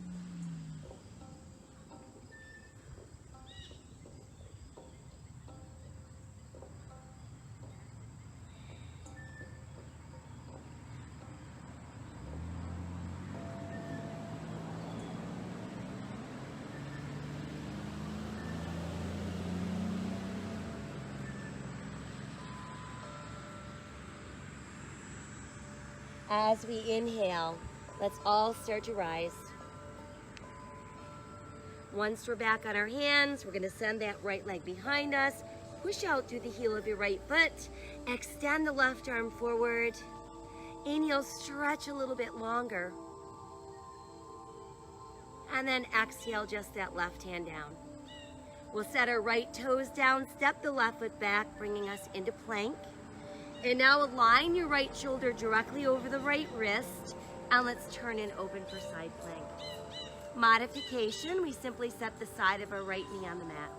As we inhale, let's all start to rise. Once we're back on our hands, we're going to send that right leg behind us. Push out through the heel of your right foot. Extend the left arm forward. Inhale, stretch a little bit longer. And then exhale, just that left hand down. We'll set our right toes down, step the left foot back, bringing us into plank. And now align your right shoulder directly over the right wrist, and let's turn and open for side plank. Modification, we simply set the side of our right knee on the mat.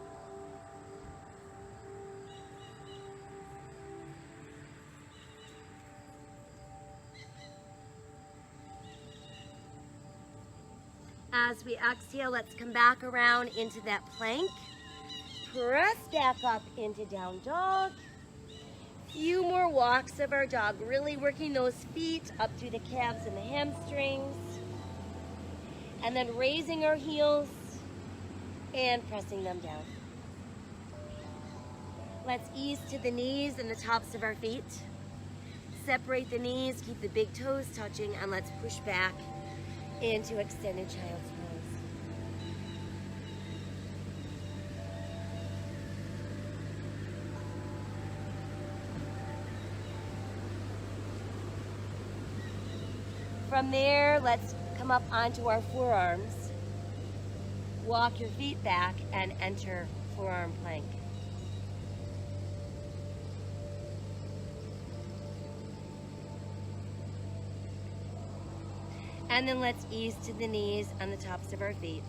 As we exhale, let's come back around into that plank. Press back up into down dog. Few more walks of our dog, really working those feet up through the calves and the hamstrings. And then raising our heels and pressing them down. Let's ease to the knees and the tops of our feet. Separate the knees, keep the big toes touching, and let's push back into extended child's pose. From there, let's come up onto our forearms. Walk your feet back and enter forearm plank. And then let's ease to the knees on the tops of our feet.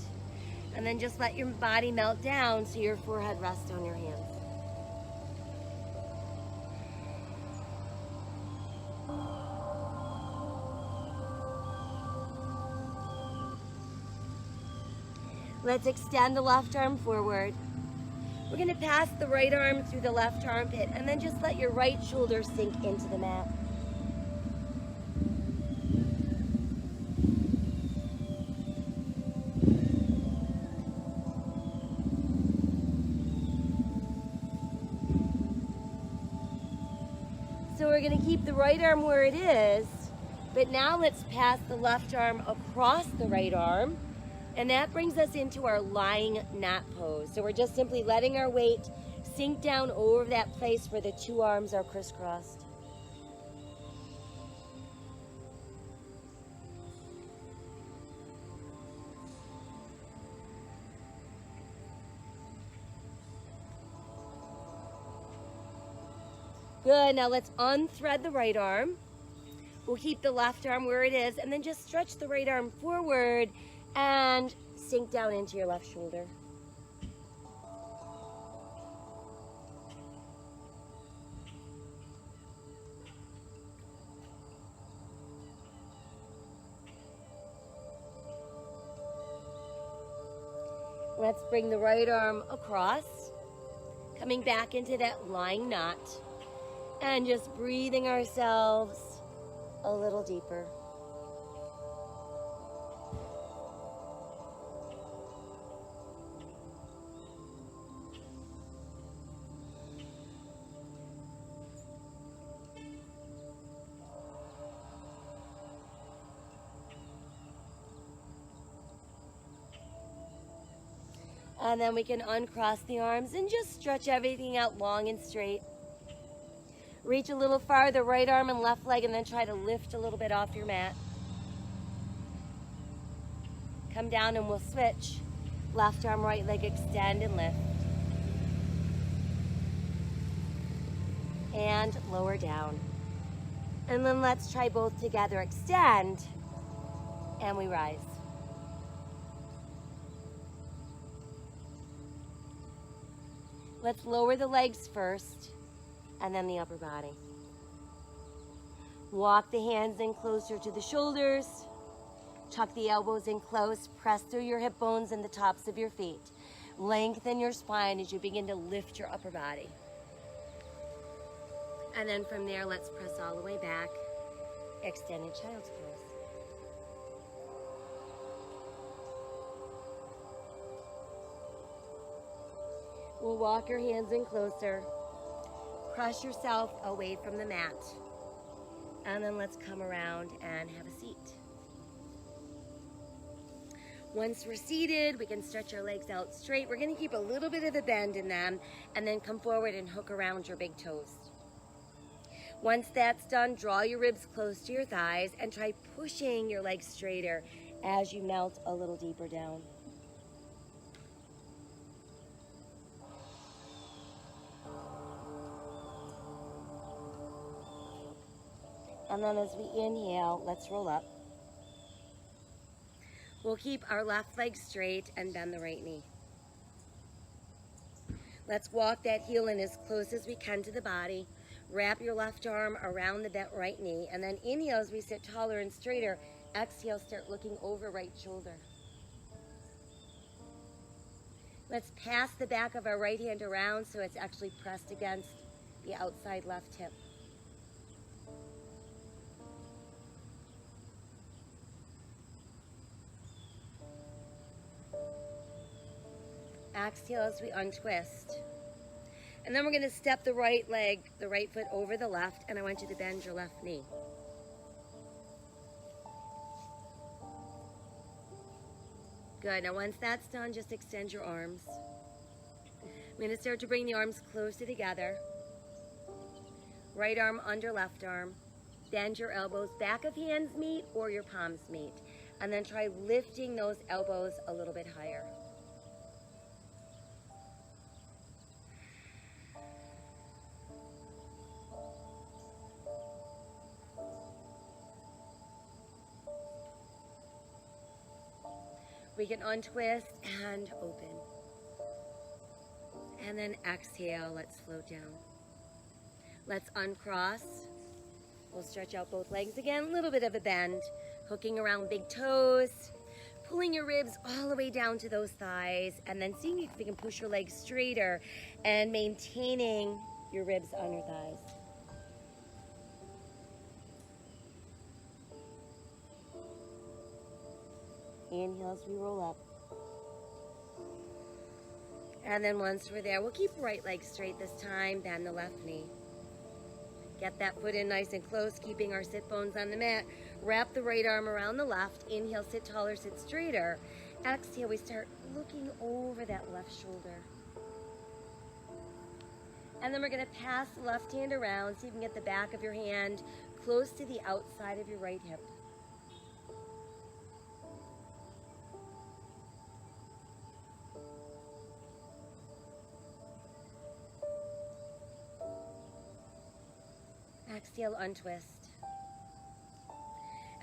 And then just let your body melt down so your forehead rests on your hands. Let's extend the left arm forward. We're going to pass the right arm through the left armpit and then just let your right shoulder sink into the mat. So we're going to keep the right arm where it is, but now let's pass the left arm across the right arm, and that brings us into our lying knot pose. So we're just simply letting our weight sink down over that place where the two arms are crisscrossed. Good, now let's unthread the right arm. We'll keep the left arm where it is and then just stretch the right arm forward and sink down into your left shoulder. Let's bring the right arm across, coming back into that lying knot. And just breathing ourselves a little deeper. And then we can uncross the arms and just stretch everything out long and straight. Reach a little farther, right arm and left leg, and then try to lift a little bit off your mat. Come down and we'll switch. Left arm, right leg, extend and lift. And lower down. And then let's try both together. Extend, and we rise. Let's lower the legs first, and then the upper body. Walk the hands in closer to the shoulders. Tuck the elbows in close. Press through your hip bones and the tops of your feet. Lengthen your spine as you begin to lift your upper body. And then from there, let's press all the way back. Extended child's pose. We'll walk your hands in closer. Press yourself away from the mat. And then let's come around and have a seat. Once we're seated, we can stretch our legs out straight. We're going to keep a little bit of a bend in them and then come forward and hook around your big toes. Once that's done, draw your ribs close to your thighs and try pushing your legs straighter as you melt a little deeper down. And then as we inhale, let's roll up. We'll keep our left leg straight and bend the right knee. Let's walk that heel in as close as we can to the body. Wrap your left arm around the bent right knee. And then inhale as we sit taller and straighter. Exhale, start looking over right shoulder. Let's pass the back of our right hand around so it's actually pressed against the outside left hip. Exhale as we untwist. And then we're going to step the right leg, the right foot over the left, and I want you to bend your left knee. Good. Now once that's done, just extend your arms. I'm going to start to bring the arms closer together. Right arm under left arm. Bend your elbows. Back of hands meet or your palms meet. And then try lifting those elbows a little bit higher. We can untwist and open. And then exhale, let's float down. Let's uncross. We'll stretch out both legs again, a little bit of a bend, hooking around big toes, pulling your ribs all the way down to those thighs, and then seeing if you can push your legs straighter and maintaining your ribs on your thighs. Inhale as we roll up. And then once we're there, we'll keep right leg straight this time, bend the left knee. Get that foot in nice and close, keeping our sit bones on the mat. Wrap the right arm around the left. Inhale, sit taller, sit straighter. Exhale, we start looking over that left shoulder. And then we're going to pass the left hand around so you can get the back of your hand close to the outside of your right hip. Exhale, untwist.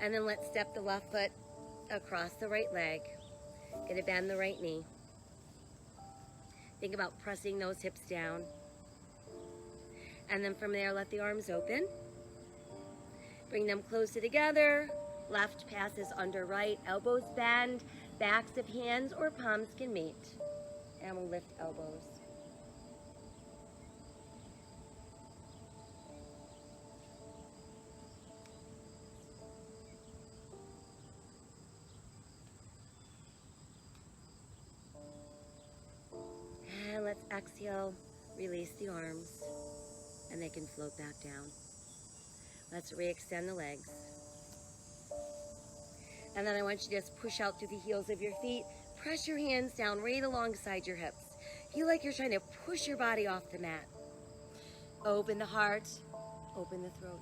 And then let's step the left foot across the right leg. Gonna bend the right knee. Think about pressing those hips down. And then from there, let the arms open. Bring them closer together. Left passes under right, elbows bend, backs of hands or palms can meet. And we'll lift elbows. And let's exhale, release the arms, and they can float back down. Let's re-extend the legs. And then I want you to just push out through the heels of your feet. Press your hands down right alongside your hips. Feel like you're trying to push your body off the mat. Open the heart, open the throat.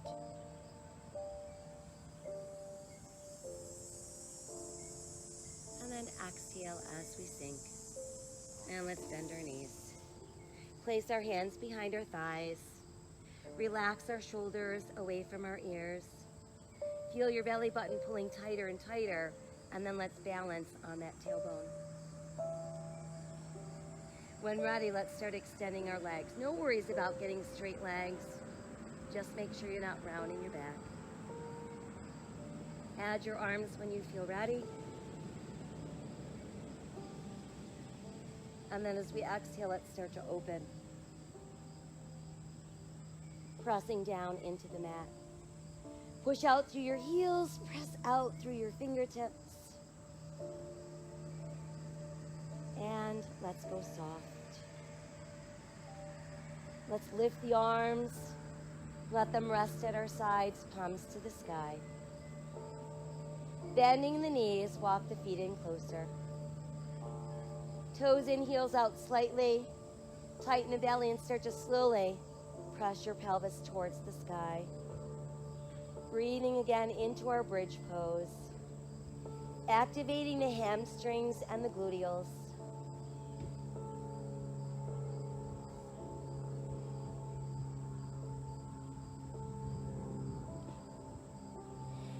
And then exhale as we sink. And let's bend our knees. Place our hands behind our thighs. Relax our shoulders away from our ears. Feel your belly button pulling tighter and tighter, and then let's balance on that tailbone. When ready, let's start extending our legs. No worries about getting straight legs. Just make sure you're not rounding your back. Add your arms when you feel ready. And then as we exhale, let's start to open. Pressing down into the mat. Push out through your heels, press out through your fingertips. And let's go soft. Let's lift the arms, let them rest at our sides, palms to the sky. Bending the knees, walk the feet in closer. Toes in, heels out slightly. Tighten the belly and start to slowly press your pelvis towards the sky. Breathing again into our bridge pose. Activating the hamstrings and the gluteals.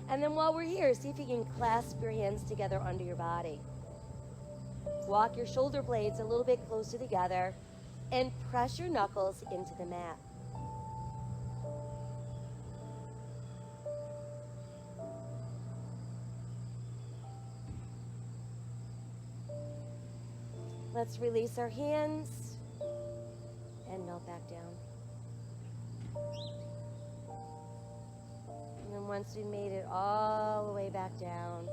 And then while we're here, see if you can clasp your hands together under your body. Walk your shoulder blades a little bit closer together and press your knuckles into the mat. Let's release our hands and melt back down. And then once we made it all the way back down,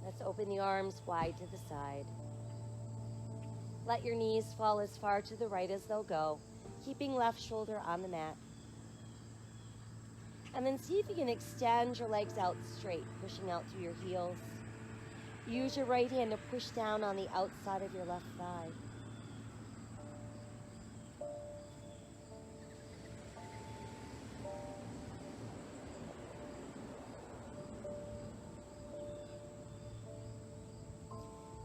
let's open the arms wide to the side. Let your knees fall as far to the right as they'll go, keeping left shoulder on the mat. And then see if you can extend your legs out straight, pushing out through your heels. Use your right hand to push down on the outside of your left thigh.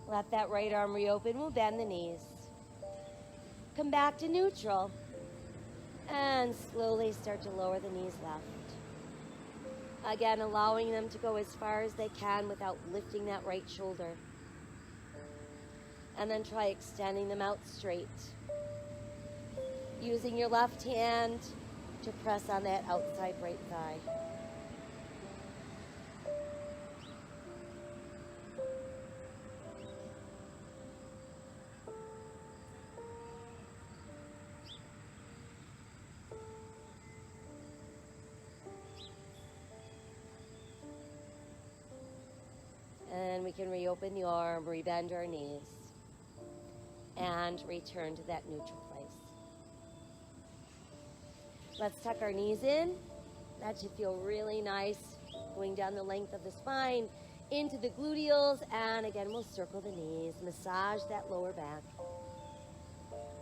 Let that right arm reopen. We'll bend the knees. Come back to neutral. And slowly start to lower the knees left. Again, allowing them to go as far as they can without lifting that right shoulder. And then try extending them out straight. Using your left hand to press on that outside right thigh. And we can reopen the arm, rebend our knees, and return to that neutral place. Let's tuck our knees in. That should feel really nice, going down the length of the spine, into the gluteals, and again, we'll circle the knees, massage that lower back.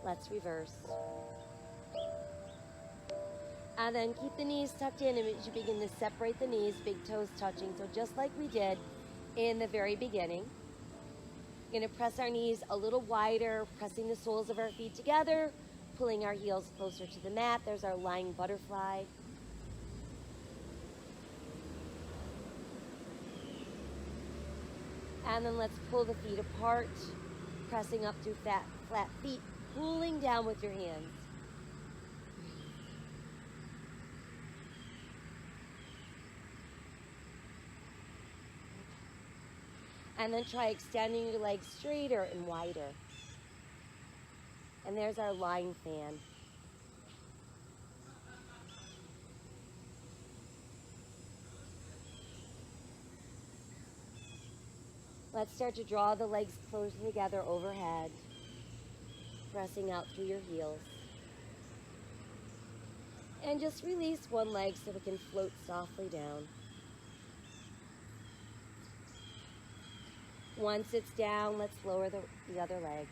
Let's reverse. And then keep the knees tucked in, and as you begin to separate the knees, big toes touching, so just like we did in the very beginning. We're going to press our knees a little wider, pressing the soles of our feet together, pulling our heels closer to the mat. There's our lying butterfly. And then let's pull the feet apart, pressing up through flat feet, pulling down with your hands. And then try extending your legs straighter and wider. And there's our lying fan. Let's start to draw the legs closer together overhead, pressing out through your heels. And just release one leg so it can float softly down. Once it's down, let's lower the other leg.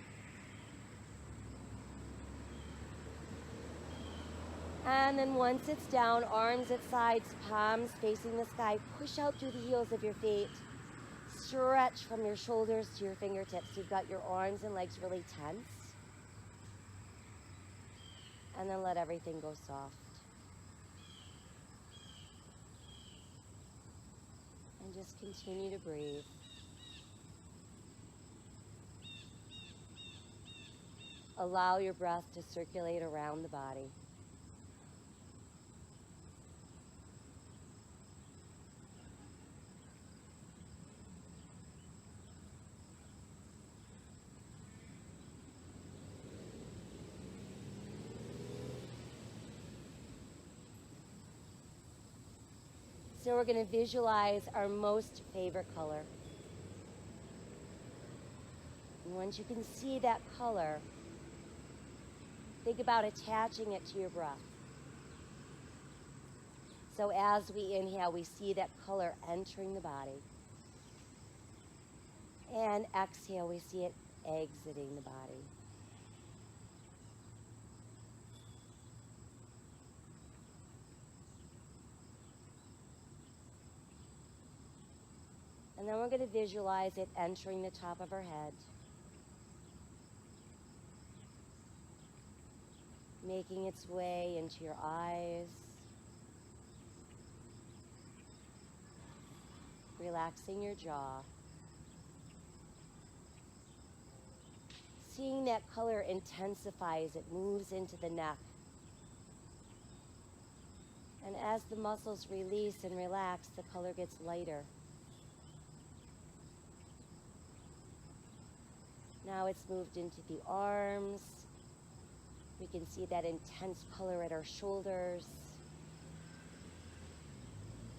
And then once it's down, arms at sides, palms facing the sky, push out through the heels of your feet. Stretch from your shoulders to your fingertips. You've got your arms and legs really tense. And then let everything go soft. And just continue to breathe. Allow your breath to circulate around the body. So we're going to visualize our most favorite color. And once you can see that color, think about attaching it to your breath. So as we inhale, we see that color entering the body. And exhale, we see it exiting the body. And then we're going to visualize it entering the top of our head, making its way into your eyes, relaxing your jaw, seeing that color intensify as it moves into the neck. And as the muscles release and relax, the color gets lighter. Now it's moved into the arms. We can see that intense color at our shoulders.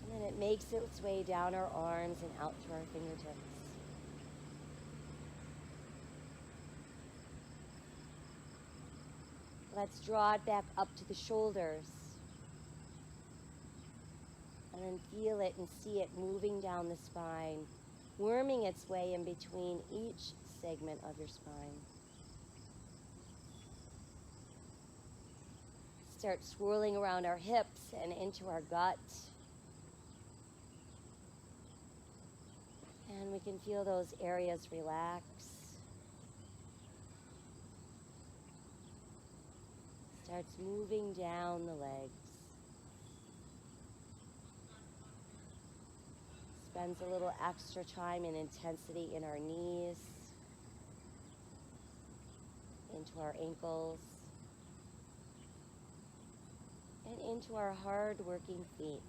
And then it makes its way down our arms and out to our fingertips. Let's draw it back up to the shoulders. And then feel it and see it moving down the spine, worming its way in between each segment of your spine. Start swirling around our hips and into our gut. And we can feel those areas relax. Starts moving down the legs. Spends a little extra time and intensity in our knees, into our ankles, and into our hard-working feet.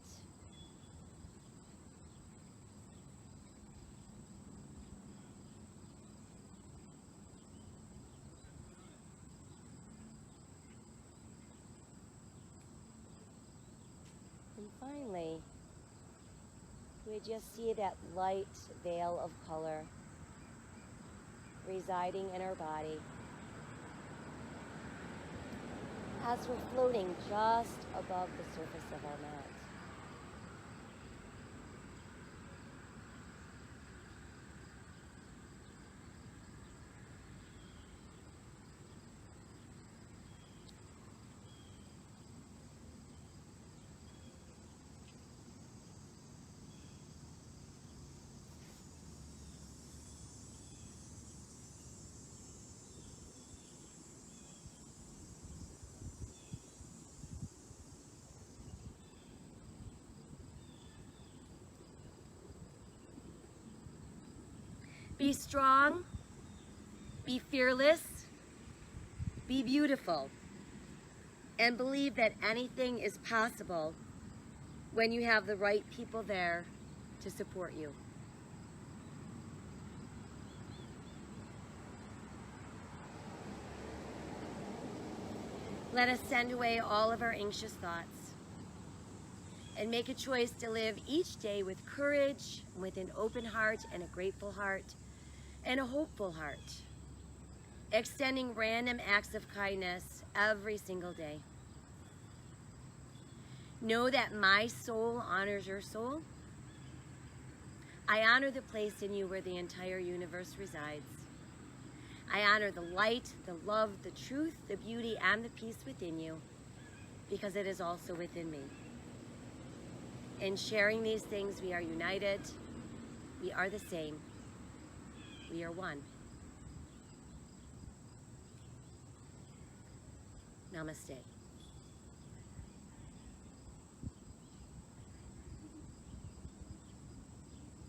And finally, we just see that light veil of color residing in our body as we're floating just above the surface of our mat. Be strong, be fearless, be beautiful, and believe that anything is possible when you have the right people there to support you. Let us send away all of our anxious thoughts and make a choice to live each day with courage, with an open heart and a grateful heart, and a hopeful heart, extending random acts of kindness every single day. Know that my soul honors your soul. I honor the place in you where the entire universe resides. I honor the light, the love, the truth, the beauty, and the peace within you, because it is also within me. In sharing these things, we are united. We are the same. We are one. Namaste.